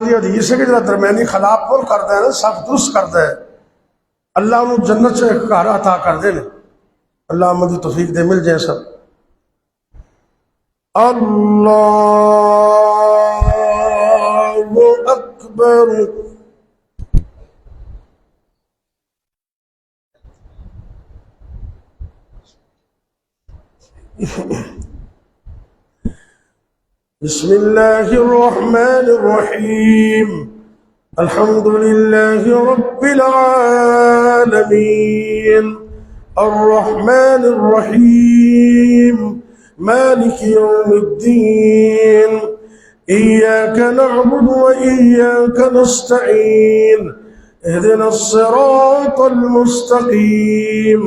दी हदीस है कि जो दरम्यानी खिलाफ पुल करता है ना, सब दुरुस्त करता है, अल्लाह उन्होंने जन्नत से एक घर अता कर दे। अल्लाह मदी तौफीक दे, मिल जाए सब। अल्लाहु अकबर। बिस्मिल्लाहिर रहमानिर रहीम। अल्हम्दुलिल्लाहि रब्बिल आलमीन। अर्रहमानिर रहीम। मालिक यौमिद्दीन। इय्याका नअबुदु व इय्याका नस्तईन। इहदिनस सिरातल मुस्तकीम।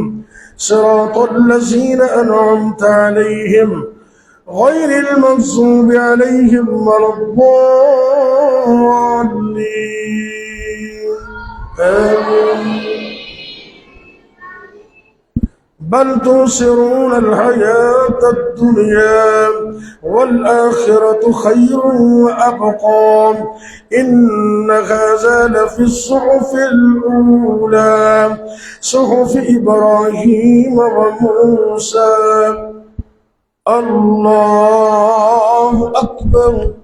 सिरातल लज़ीना अनअमता अलैहिम غير المغضوب عليهم ولا الضالين آمين. بل تؤثرون الحياة الدنيا والآخرة خير وأبقى إن هذا لفي الصحف الأولى صحف إبراهيم وموسى. الله أكبر.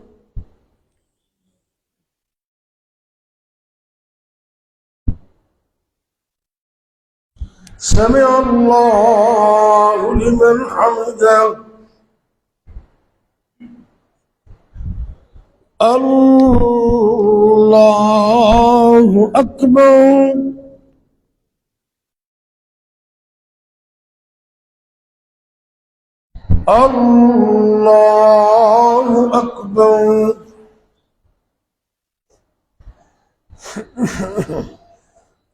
سمع الله لمن حمده. الله أكبر. الله أكبر.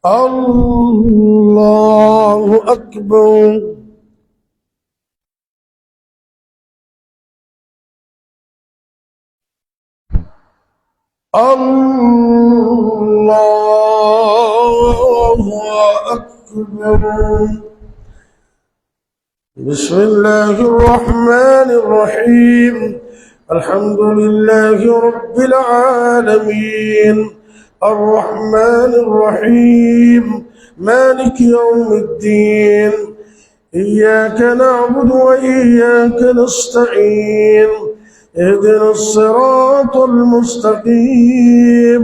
الله أكبر. الله أكبر. بسم الله الرحمن الرحيم. الحمد لله رب العالمين. الرحمن الرحيم. مالك يوم الدين. إياك نعبد وإياك نستعين. اهدنا الصراط المستقيم.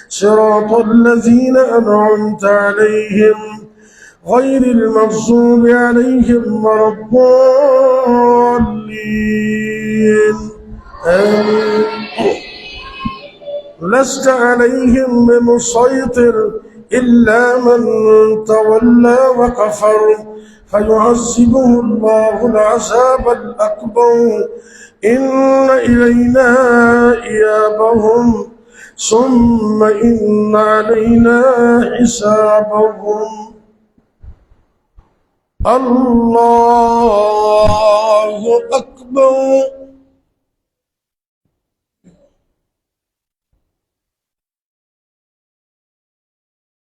صراط الذين أنعمت عليهم غير المغضوب عليهم ولا الضالين آمين. لست عليهم بمسيطر إلا من تولى وكفر فيعذبه الله العذاب الأكبر. إن إلينا إيابهم ثم إن علينا حسابهم. الله أكبر.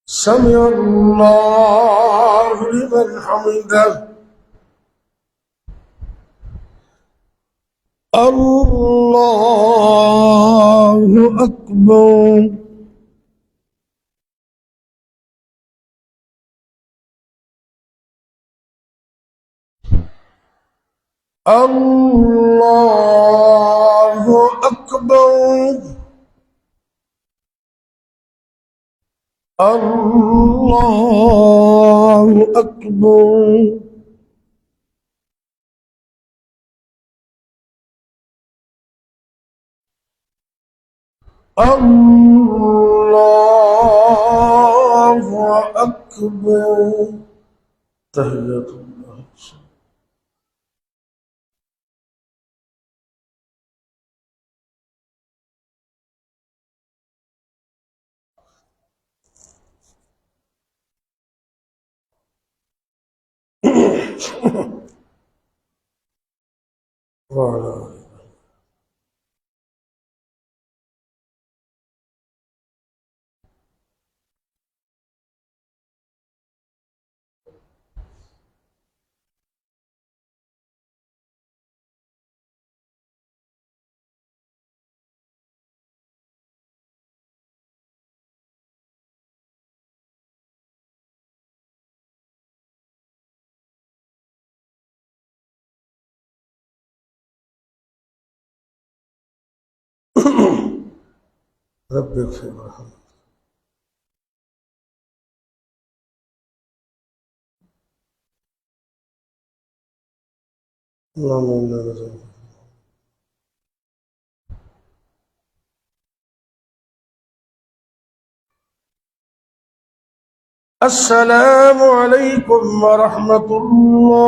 سمع الله لمن حمده. الله أكبر. الله أكبر. الله أكبر. الله أكبر. تحية الله. وعلى रब्बि इग़फिर वरहम। अल्लाहुम्मा इन्ना नस्अलुका। अस्सलामु अलैकुम वरहमतुल्लाह।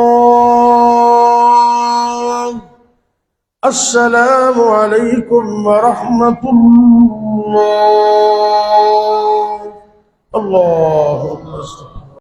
अस्सलामु अलैकुम वरहमतुल्लाह। अल्लाहु अकबर।